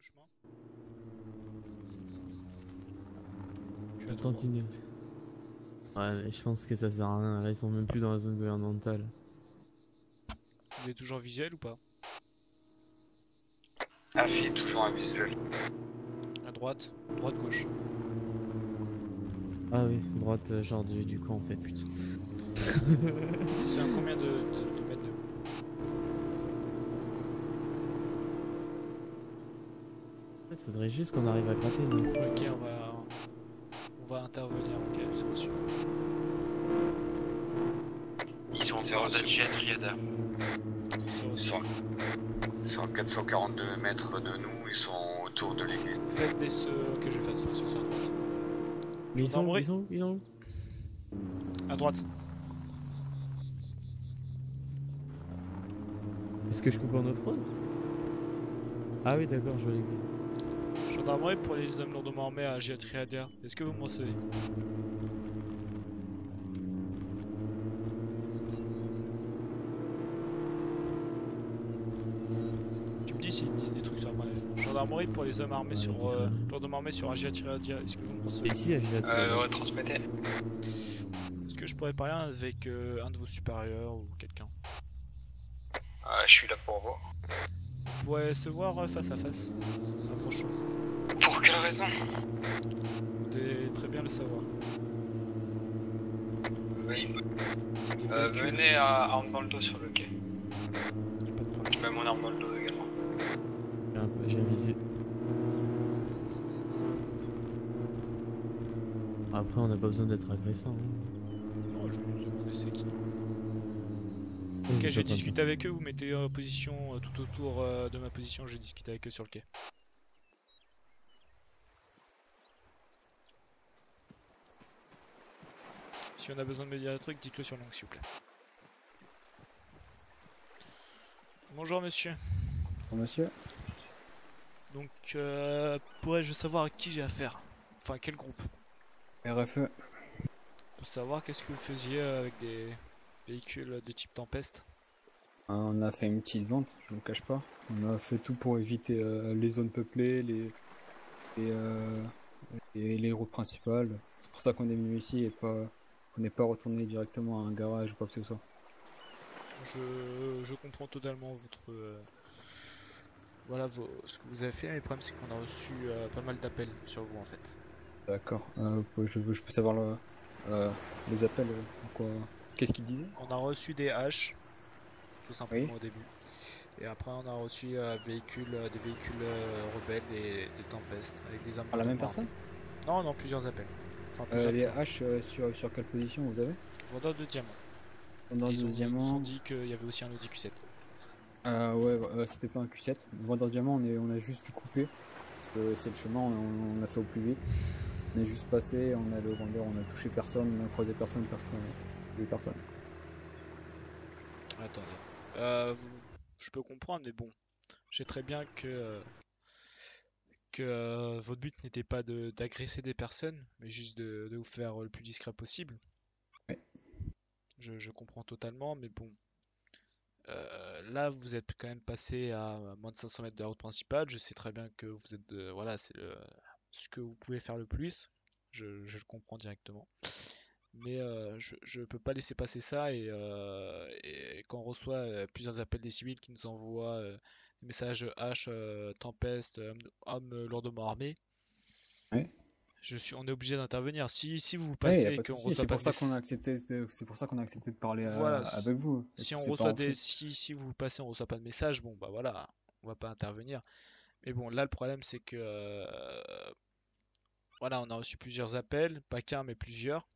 chemin. Je suis à tout droit. Tantinet. Ouais, mais je pense que ça sert à rien. Là, ils sont même plus dans la zone gouvernementale. Vous êtes toujours visuel ou pas? Affi toujours un visuel. À droite, droite, gauche. Ah oui, droite, genre du camp en fait. Putain. C'est à combien de mètres de vous? En fait, faudrait juste qu'on arrive à gratter. Nous. Ok, on va intervenir. Ok, c'est reçu. Ils sont Zéro partis. jet Triada. C'est Ils reçu. sont à 442 mètres de nous, ils sont autour de l'église. Faites des ok, je vais faire ça sur ça à droite. Mais ils sont, Gendarmerie. ils sont, ils sont. À droite. Est-ce que je coupe en off-road? Ah oui, d'accord, je vois l'église. Gendarmerie pour les hommes lourdement armés à Giatriadia. Est-ce que vous me recevez? Tu me dis s'ils disent des trucs sur la nef. Gendarmerie pour les hommes armés Ouais, sur ils disent rien. lourdement armés sur Giatriadia. Est-ce que vous me recevez? Et ici, à Gilat. Retransmettez. Est-ce que je pourrais parler avec un de vos supérieurs ou quelqu'un? Je suis là pour vous. On pourrait se voir face à face. Approchons. Pour quelle raison? Vous devez très bien le savoir. Oui. Les véhicules, Venez à arme dans le dos sur le quai. y a pas de problème. Je mets mon arme dans le dos également. J'ai un visu. Après, on n'a pas besoin d'être agressant. Hein. Non, je me demandais c'est qui. Vas-y, Ok, je papa. discute avec eux, vous mettez en position tout autour de ma position, je discute avec eux sur le quai. Si on a besoin de me dire des trucs, dites-le sur langue s'il vous plaît. Bonjour monsieur. Bonjour, monsieur. Donc, pourrais-je savoir à qui j'ai affaire? Enfin, quel groupe? RFE. Pour savoir qu'est-ce que vous faisiez avec des véhicules de type Tempest? On a fait une petite vente, je vous le cache pas. On a fait tout pour éviter les zones peuplées, les, les routes principales. C'est pour ça qu'on est venu ici et pas qu'on n'est pas retourné directement à un garage ou quoi que ce soit. Je comprends totalement votre... voilà ce que vous avez fait, mais le problème c'est qu'on a reçu pas mal d'appels sur vous en fait. D'accord. Je peux savoir les appels. Quoi. Qu'est-ce qu'ils disaient? On a reçu des haches, tout simplement Oui. au début. Et après on a reçu des véhicules rebelles et des tempestes avec des armes Par la même lourdement personne? armées. Non, non, plusieurs appels. Enfin, plusieurs Les plans. haches sur quelle position vous avez? Vendeurs de diamants. Vendeur Ils de nous ont diamants. dit qu'il y avait aussi un Audi Q7. Ouais, c'était pas un Q7. Vendeur de diamants, on a juste dû couper. Parce que c'est le chemin, on a fait au plus vite. On est juste passé, on a le vendeur, on a touché personne, on a croisé personne, personne. Attendez. Je peux comprendre, mais bon. Je sais très bien que votre but n'était pas d'agresser des personnes, mais juste de vous faire le plus discret possible. Ouais. Je comprends totalement, mais bon. Là, vous êtes quand même passé à moins de 500 mètres de la route principale. Je sais très bien que vous êtes voilà, c'est ce que vous pouvez faire le plus. Je le comprends directement. Mais je peux pas laisser passer ça et quand on reçoit plusieurs appels des civils qui nous envoient des messages H, Tempeste, homme lourdement armé, Ouais. on est obligé d'intervenir. Si vous Ouais, y passez a et pas de qu'on souci. reçoit C'est pas pour de ça qu'on a message, accepté c'est pour ça qu'on a accepté de parler voilà, avec vous. si on C'est pas reçoit en faux. si vous passez, on reçoit pas de message, bon bah voilà, on va pas intervenir. Mais bon, là le problème c'est que voilà, on a reçu plusieurs appels, pas qu'un mais plusieurs.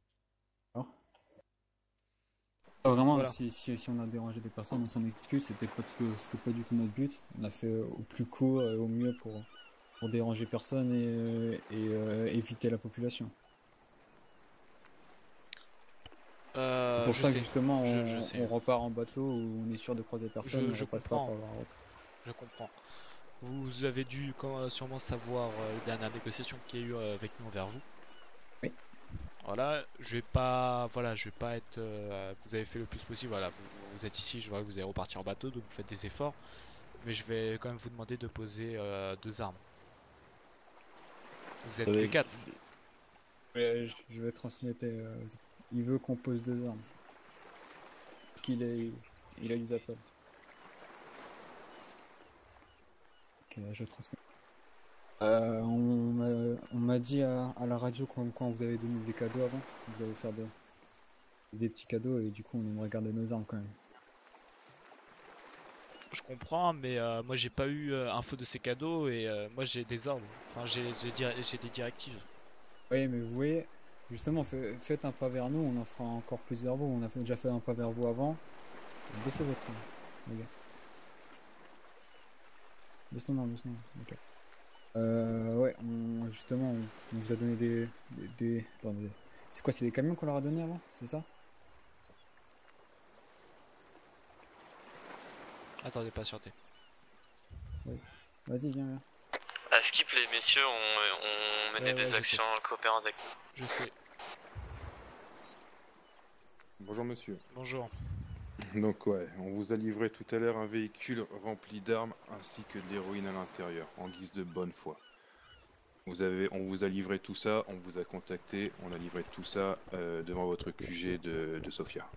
Alors, vraiment, Voilà. si on a dérangé des personnes, on s'en excuse. C'était pas du tout notre but. On a fait au plus court et au mieux pour déranger personne et éviter la population. C'est pour Je ça que sais, justement je sais. on repart en bateau où on est sûr de croiser personne, on Je repasse pas comprends, par la route. je comprends. Vous avez dû sûrement savoir les dernières négociations qu'il y a eu avec nous envers vous. Oui. Voilà, je vais pas être. Vous avez fait le plus possible. Voilà, vous êtes ici, je vois que vous allez repartir en bateau, donc vous faites des efforts. Mais je vais quand même vous demander de poser deux armes. Vous êtes que 4. Ouais, je vais transmettre. Il veut qu'on pose 2 armes. Parce il a des appels. Ok, je transmets. On m'a dit à la radio quand vous avez donné des cadeaux avant. Vous allez faire des petits cadeaux et du coup on aimerait garder nos armes quand même. Je comprends, mais moi j'ai pas eu info de ces cadeaux et moi j'ai des ordres. Enfin, j'ai des directives. Oui, mais vous voyez, justement, faites un pas vers nous, on en fera encore plus vers vous. On a déjà fait un pas vers vous avant. Baissez votre arme, les gars. Baisse ton arme, baisse ton arme. Ok. Ouais, justement, on vous a donné Attendez. C'est quoi, c'est des camions qu'on leur a donné avant? C'est ça? Attendez, patientez. Oui. Vas-y, viens. Skip les messieurs, on menait Ouais, des je actions coopérantes avec nous. Je sais. Bonjour monsieur. Bonjour. Donc ouais, on vous a livré tout à l'heure un véhicule rempli d'armes ainsi que de l'héroïne à l'intérieur, en guise de bonne foi. On vous a livré tout ça, on vous a contacté, on a livré tout ça devant votre QG de Sofia.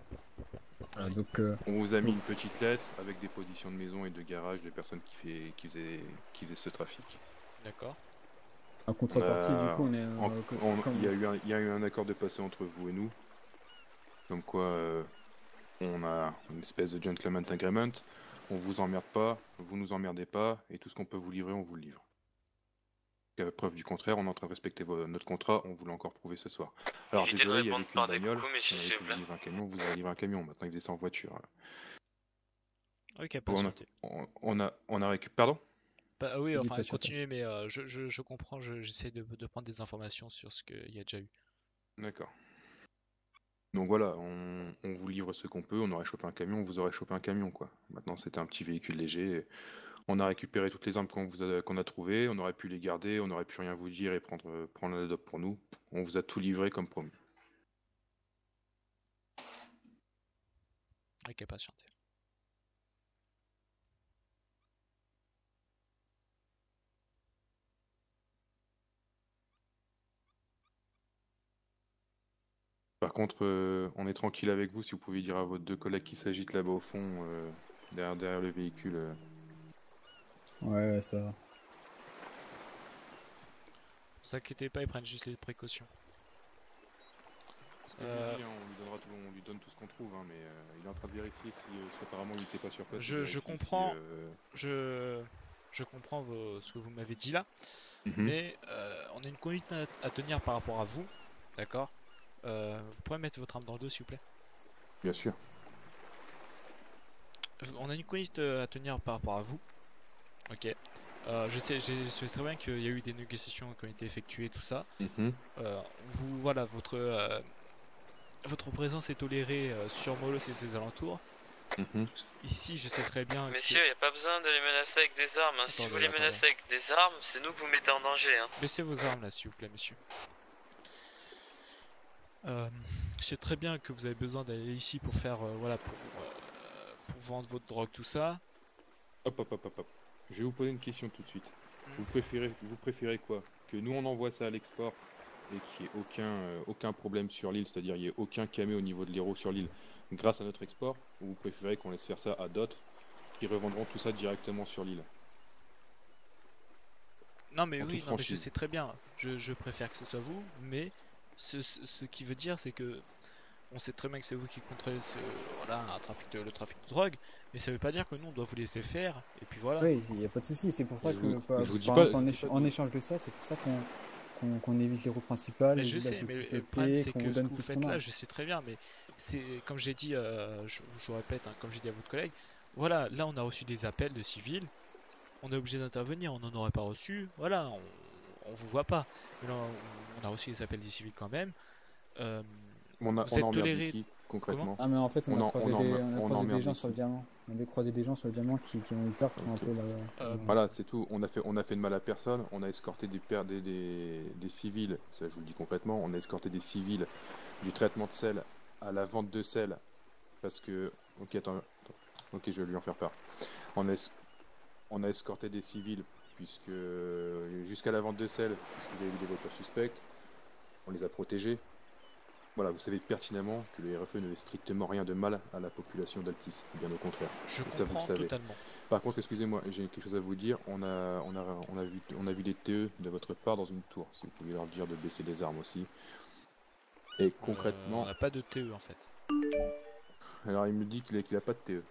Voilà, donc, On vous a mis une petite lettre avec des positions de maison et de garage des personnes qui faisaient ce trafic. D'accord. en contrepartie, du coup, on est. Il y a eu un accord de passé entre vous et nous, comme quoi on a une espèce de gentleman agreement, on vous emmerde pas, vous nous emmerdez pas, et tout ce qu'on peut vous livrer, on vous le livre. Preuve du contraire, on est en train de respecter notre contrat, on vous l'a encore prouvé ce soir. Alors Évitez de désolé, il y avait répondre qu'une par des bagnole, coups, messieurs, on s'il avait vous pu plaît. vous livrer un camion, vous avez livré un camion, maintenant il descend en voiture. Ok, patientez. On a récupéré... Pardon? Bah, oui, Vas-y, enfin, patiente. continuez, mais je comprends, j'essaie de prendre des informations sur ce qu'il y a déjà eu. D'accord. Donc voilà, on vous livre ce qu'on peut, on aurait chopé un camion, on vous aurait chopé un camion quoi. Maintenant c'était un petit véhicule léger, on a récupéré toutes les armes qu'on a trouvées, on aurait pu les garder, on aurait pu rien vous dire et prendre la dope pour nous. On vous a tout livré comme promis. Ok, patientez. Par contre, on est tranquille avec vous si vous pouvez dire à vos 2 collègues qui s'agitent là-bas au fond, derrière le véhicule. Ouais, ça va. Ne vous inquiétez pas, ils prennent juste les précautions. Ce que je vous dis, hein, on lui donne tout ce qu'on trouve, hein, mais il est en train de vérifier si apparemment il n'était pas sur place. Je comprends, je comprends ce que vous m'avez dit là, mais on a une conduite à tenir par rapport à vous, d'accord? Vous pourrez mettre votre arme dans le dos s'il vous plaît? Bien sûr. On a une conduite à tenir par rapport à vous, ok? Je sais très bien qu'il y a eu des négociations qui ont été effectuées, tout ça. Voilà, votre présence est tolérée sur Molos et ses alentours. Ici, je sais très bien Messieurs, il n'y a pas besoin de les menacer avec des armes. Hein. Si vous les menacez avec des armes, c'est nous que vous mettez en danger. Hein. Baissez vos armes là, s'il vous plaît, monsieur. Je sais très bien que vous avez besoin d'aller ici pour faire, voilà, pour vendre votre drogue, tout ça. Hop. Je vais vous poser une question tout de suite. Vous préférez quoi? Que nous on envoie ça à l'export et qu'il n'y ait aucun problème sur l'île, c'est-à-dire il n'y ait aucun camé au niveau de l'héros sur l'île grâce à notre export, ou vous préférez qu'on laisse faire ça à d'autres qui revendront tout ça directement sur l'île? Non mais oui, non mais je sais très bien, je préfère que ce soit vous, mais ce qui veut dire c'est que on sait très bien que c'est vous qui contrôlez voilà, le trafic de drogue, mais ça veut pas dire que nous on doit vous laisser faire, et puis voilà. Oui, il n'y a pas de souci, c'est pour ça en échange de ça, c'est pour ça qu'on évite les routes principales. Mais je sais, mais le problème c'est que ce que vous faites là, je sais très bien, mais c'est comme j'ai dit, je vous répète, hein, comme j'ai dit à votre collègue, voilà, là on a reçu des appels de civils, on est obligé d'intervenir, on n'en aurait pas reçu, voilà, on vous voit pas, mais là on a reçu des appels des civils quand même. On a toléré qui, concrètement? Ah mais en fait on a croisé des gens sur le diamant. On avait croisé des gens sur le diamant qui ont eu peur un peu là. Voilà, c'est tout. On a fait de mal à personne. On a escorté des civils. Ça, je vous le dis concrètement. On a escorté des civils du traitement de sel à la vente de sel parce que. Ok, attends. Ok, je vais lui en faire part. On a escorté des civils puisque jusqu'à la vente de sel, puisqu'il y a eu des voitures suspectes, on les a protégées. Voilà, vous savez pertinemment que le RFE ne fait strictement rien de mal à la population d'Altis, bien au contraire. Je Et ça, vous le comprends savez. totalement. Par contre, excusez-moi, j'ai quelque chose à vous dire. On a vu des TE de votre part dans une tour. Si vous pouvez leur dire de baisser les armes aussi. Et concrètement, On n'a pas de TE en fait. alors il me dit qu'il a pas de TE.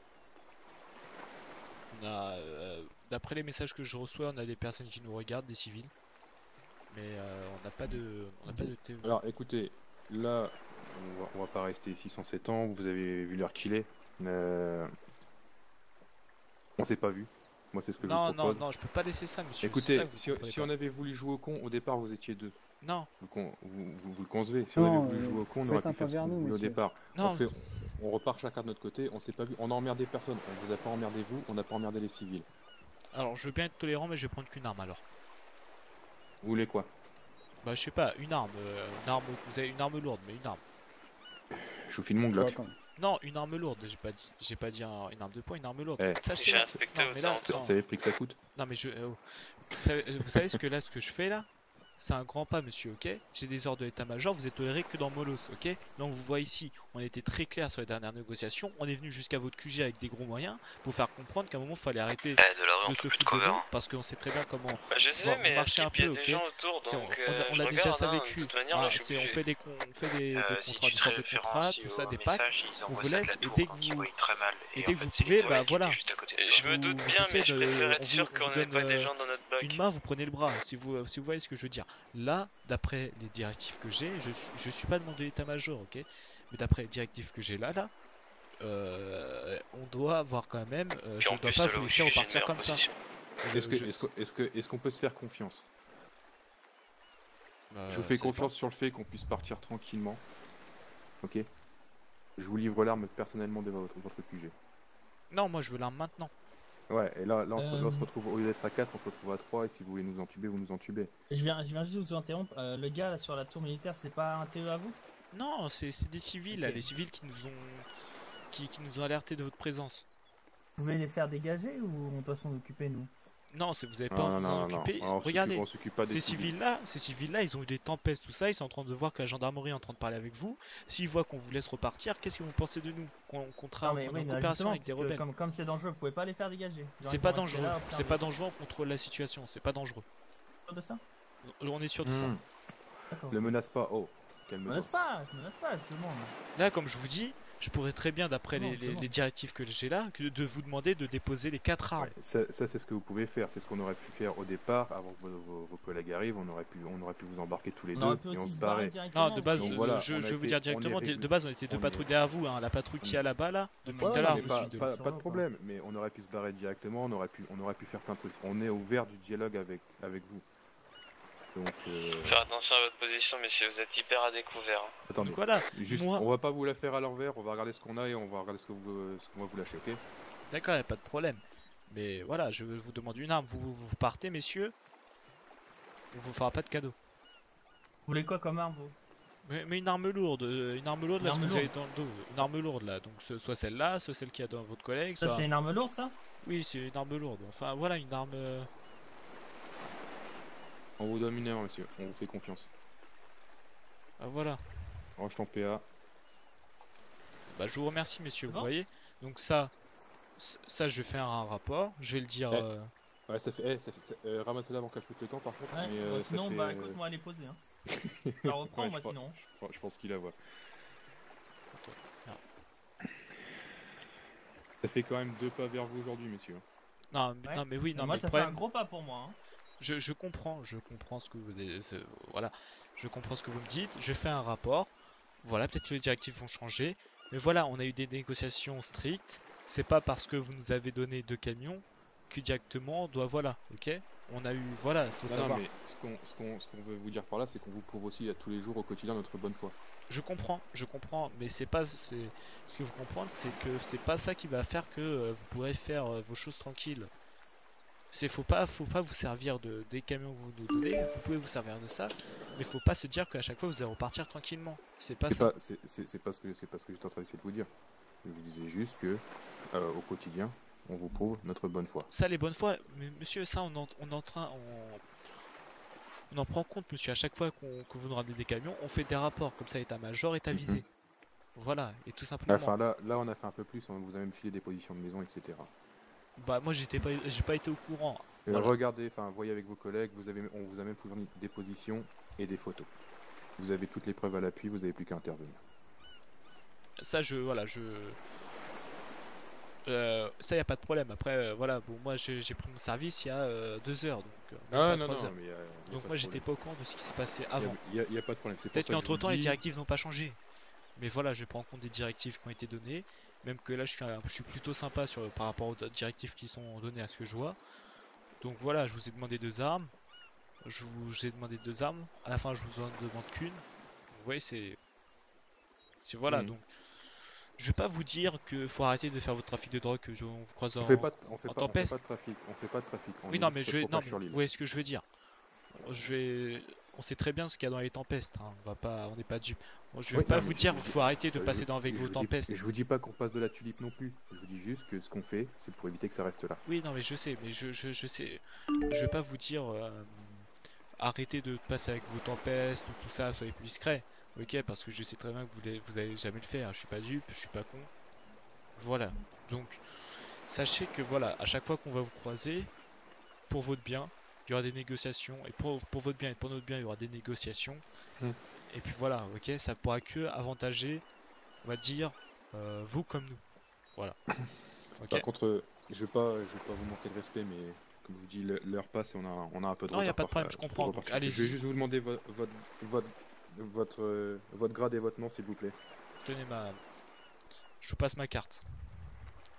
On a, d'après les messages que je reçois, on a des personnes qui nous regardent, des civils. Mais on n'a pas de TE. Alors écoutez, là, on va pas rester ici 107 ans. Vous avez vu l'heure qu'il est. On s'est pas vu. Moi, c'est ce que je Non, vous propose. non, je peux pas laisser ça, monsieur. C'est Écoutez, ça que vous comprenez si on pas. avait voulu jouer au con, au départ, vous étiez deux. Non, Vous le concevez. Si on Non, avait voulu jouer au con, on faites aurait pu un faire pas ce vers qu'on nous, voulait au monsieur. départ. non, On repart chacun de notre côté. On s'est pas vu. On a emmerdé personne. On vous a pas emmerdé vous. On n'a pas emmerdé les civils. alors je veux bien être tolérant, mais je vais prendre qu'une arme alors. Vous voulez quoi? Bah, je sais pas, une arme. Vous avez une arme lourde, mais une arme. Je vous file mon Ouais, Glock. quand même. Non, une arme lourde, j'ai pas dit une arme de poing, une arme lourde. Eh. Sachez J'ai inspecté non, aux mais là, alentours. non. Vous savez le prix que ça coûte? Non mais vous savez ce que je fais là? C'est un grand pas, monsieur, ok? J'ai des ordres de l'état-major, vous êtes toléré que dans Molos, ok? Donc vous voyez ici, on était très clair sur les dernières négociations, on est venu jusqu'à votre QG avec des gros moyens pour faire comprendre qu'à un moment il fallait arrêter Eh, de la rue, on de peut se plus de foutre de cover. nous, parce qu'on sait très bien comment Bah, je vous sais, mais marchez un il y a peu, des ok? gens autour, C'est- donc on a je déjà regarde, ça hein, vécu. de toute manière, Voilà, là, je suis on obligé. fait des Si contrats, tu des te sortes de références contrats, tout ça, au des pactes. message, ils on envoient vous ça de laisse, la et tour dès que quand ils vous- voient très mal. et Et dès en que fait, vous c'est les pouvez, bah toilettes qui voilà. étaient juste à côté. Je me doute vous bien, mais essayez je préfère être on sûr vous qu'on n'ait pas donne, des gens dans notre bloc. une main, vous prenez le bras, si vous voyez ce que je veux dire. Là, d'après les directives que j'ai, je suis pas demandé d'état-major, ok? Mais d'après les directives que j'ai là, on doit avoir quand même, Puis je en dois plus, pas là vous où laisser je suis, j'ai une repartir meilleure comme ça. position. Est-ce qu'on peut se faire confiance? Je vous Ça fais dépend. confiance sur le fait qu'on puisse partir tranquillement. Ok? Je vous livre l'arme personnellement de votre QG. Non, moi je veux l'arme maintenant. Ouais, et là on se retrouve, au lieu d'être à 4, on se retrouve à 3, et si vous voulez nous entuber, vous nous entubez. Je viens juste vous interrompre. Le gars là, sur la tour militaire, c'est pas un TE à vous? Non, c'est des civils, là, Ok. les civils qui nous ont qui nous ont alerté de votre présence. Vous pouvez les faire dégager ou on doit s'en occuper nous? Non, vous avez pas à vous en occuper. Regardez, On s'occupe pas des ces civils-là, ils ont eu des tempêtes, tout ça, ils sont en train de voir que la gendarmerie est en train de parler avec vous. S'ils voient qu'on vous laisse repartir, qu'est-ce que vous pensez de nous? Qu'on Non, mais est en oui, mais coopération justement, avec des parce que rebelles. comme c'est dangereux, vous pouvez pas les faire dégager. Genre, C'est ils pas vont rester dangereux, là, c'est pas dangereux, on contrôle la situation, c'est pas dangereux. sûr de ça? On est sûr de ça. D'accord. Ne menace pas, oh, Je calme-toi. menace pas, je demande. Là, comme je vous dis, je pourrais très bien, d'après Non, les directives que j'ai là, de vous demander de déposer les 4 armes. Ouais, ça c'est ce que vous pouvez faire, c'est ce qu'on aurait pu faire au départ, avant que vos collègues arrivent, on aurait pu vous embarquer tous les On deux, aurait pu et on aussi se se barrer barrait. directement. Non, de base, Donc voilà, je on a veux vous été- dire on directement, est de base, on était deux on patrouilles est- derrière vous, hein, la patrouille qui est là-bas, là, depuis Ouais, tout à l'heure, mais vous pas, suit de... pas, sur pas de l'eau, problème, mais on aurait pu se barrer directement, on aurait pu faire plein de trucs. On est ouvert du dialogue avec vous. Donc, Faire attention à votre position, messieurs, vous êtes hyper à découvert. Hein. attendez, Donc voilà, juste, moi- on va pas vous la faire à l'envers, on va regarder ce qu'on a et on va regarder ce qu'on va vous lâcher, ok? D'accord, y a pas de problème. Mais voilà, je vous demande une arme, vous partez, messieurs, on vous fera pas de cadeau. Vous voulez quoi comme arme, vous? Mais une arme lourde, là, Une ce arme que vous lourde. avez dans le dos, une arme lourde, là, donc soit celle-là, soit celle qui a dans votre collègue, Ça, soit... c'est une arme lourde, ça? Oui, c'est une arme lourde, enfin voilà, une arme... On vous donne une heure, monsieur, on vous fait confiance. Ah, voilà. Range ton PA. Bah, je vous remercie, messieurs, vous Bon. voyez. Donc ça, je vais faire un rapport, je vais le dire... Ouais, ramassez-la avant qu'elle pète le camp par contre. Ouais, mais, bon, ça sinon, fait, bah écoute, moi, elle est posée. Hein. Je la reprends, Ouais, moi, je crois- sinon. je pense qu'il la voit. Ah. Ça fait quand même 2 pas vers vous aujourd'hui, messieurs. Ouais. Non, mais oui, non, moi, mais ça le fait un problème, gros pas pour moi. Hein. je comprends ce que vous... Voilà, je comprends ce que vous me dites, je fais un rapport, voilà, peut-être que les directives vont changer, mais voilà, on a eu des négociations strictes, c'est pas parce que vous nous avez donné 2 camions que directement on doit... Voilà, ok? On a eu... Voilà, il faut Non, savoir. mais ce qu'on veut vous dire par là, c'est qu'on vous prouve aussi à tous les jours au quotidien notre bonne foi. Je comprends, mais ce que vous comprenez, c'est que c'est pas ça qui va faire que vous pourrez faire vos choses tranquilles. Faut pas vous servir des camions que vous nous donnez, vous pouvez vous servir de ça, mais faut pas se dire qu'à chaque fois vous allez repartir tranquillement. C'est pas ça. C'est pas ce que j'étais en train d'essayer de vous dire. Je vous disais juste que au quotidien, on vous prouve notre bonne foi. Ça, les bonnes fois, mais monsieur, ça, on est en train, on en prend compte, monsieur. À chaque fois que vous nous ramenez des camions, on fait des rapports. Comme ça, état-major est avisé. Voilà, et tout simplement. Enfin là, on a fait un peu plus, on vous a même filé des positions de maison, etc. Bah, moi, j'ai pas été au courant. Voilà. Regardez, enfin, voyez avec vos collègues, on vous a même fourni des positions et des photos. Vous avez toutes les preuves à l'appui, vous n'avez plus qu'à intervenir. Ça, ça, y a pas de problème. Après, voilà, bon, moi, j'ai pris mon service il y a 2 heures, donc même pas 3 heures. Mais Donc moi, j'étais pas au courant de ce qui s'est passé avant. Il y a pas de problème. Peut-être qu'entre temps, les directives n'ont pas changé. Mais voilà, je prends en compte des directives qui ont été données. Même que là, je suis plutôt sympa par rapport aux directives qui sont données à ce que je vois. Donc voilà, je vous ai demandé 2 armes. Je vous ai demandé 2 armes. À la fin, je vous en demande qu'une. Vous voyez, c'est voilà. Donc, je vais pas vous dire que faut arrêter de faire votre trafic de drogue. On vous croise en tempête. On fait pas de trafic. Oui, non, mais vous voyez ce que je veux dire. On sait très bien ce qu'il y a dans les tempestes. Hein. On n'est pas dupes. Je vais pas vous dire, faut arrêter de passer avec vos tempestes. Je vous dis pas qu'on passe de la tulipe non plus. Je vous dis juste que ce qu'on fait, c'est pour éviter que ça reste là. Oui, non, mais je sais, je sais. Je vais pas vous dire arrêtez de passer avec vos tempestes ou tout ça, soyez plus discret. Ok, parce que je sais très bien que vous allez jamais le faire. Je suis pas dupe, je suis pas con. Voilà. Donc, sachez que voilà, à chaque fois qu'on va vous croiser, pour votre bien, il y aura des négociations. Et pour votre bien et pour notre bien, il y aura des négociations. Et puis voilà, ok, ça pourra que avantager, on va dire, vous comme nous. Voilà. Okay. Par contre, je vais pas vous manquer de respect, mais comme je vous dis, l'heure passe et on a un peu de retard. Non, il n'y a pas de problème, je comprends. Allez-y. Je vais juste vous demander votre grade et votre nom, s'il vous plaît. Tenez je vous passe ma carte.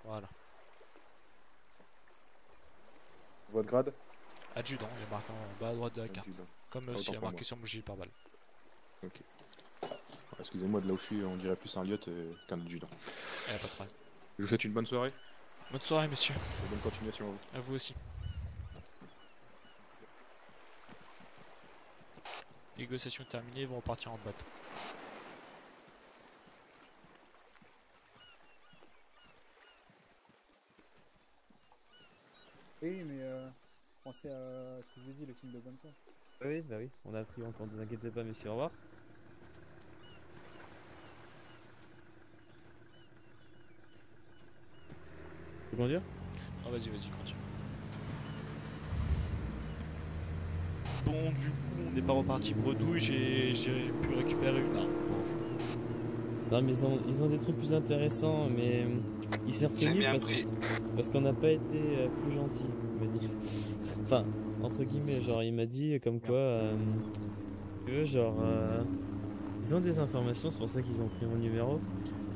Voilà. Votre grade? Adjudant, il est marqué en bas à droite de la carte. Comme aussi il y a marqué sur mon gilet pare-balles. Ok. Excusez-moi, de là où je suis, on dirait plus un lieutenant qu'un adjudant. Il n'y a pas de problème. Je vous souhaite une bonne soirée. Bonne soirée, messieurs. Et bonne continuation à vous. À vous aussi. Négociation terminée, ils vont repartir en bateau. Oui, mais pensez à ce que je vous ai dit, le signe de bonne foi. Oui, bah oui, on a pris en compte, ne vous inquiétez pas, monsieur, au revoir. Tu peux conduire? Ah, vas-y, continue. Bon, du coup, on n'est pas reparti bredouille, j'ai pu récupérer une arme. Non, mais ils ont des trucs plus intéressants, mais il s'est retenu parce qu'on n'a pas été plus gentil, il m'a dit. Enfin, entre guillemets, genre, il m'a dit comme quoi, tu veux, genre, ils ont des informations, c'est pour ça qu'ils ont pris mon numéro.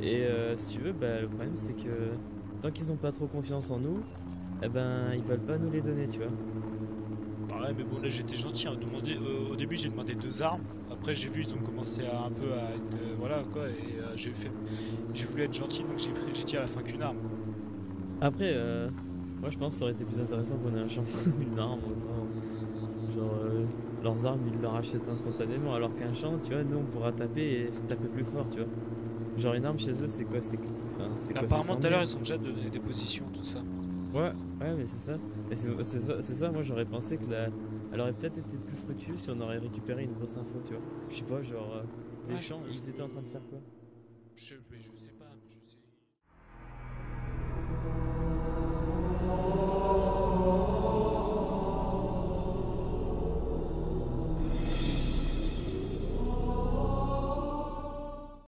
Et si tu veux, bah, le problème c'est que tant qu'ils ont pas trop confiance en nous, eh ben, ils veulent pas nous les donner, tu vois. Ouais, mais bon, là j'étais gentil, hein. Au début j'ai demandé 2 armes, après j'ai vu ils ont commencé un peu à être voilà quoi, et j'ai voulu être gentil, donc j'ai dit à la fin qu'une arme quoi. Après moi je pense que ça aurait été plus intéressant qu'on ait un champion une arme, autant, genre leurs armes ils leur achètent instantanément, alors qu'un champ, tu vois, nous on pourra taper et taper plus fort, tu vois. Genre une arme chez eux c'est quoi, apparemment tout à l'heure ils ont déjà donné des positions, tout ça. Ouais, mais c'est ça. Et c'est ça, moi j'aurais pensé que elle aurait peut-être été plus fructueuse si on aurait récupéré une grosse info, tu vois. Je sais pas, genre, les champs, ils étaient en train de faire quoi? Je sais pas,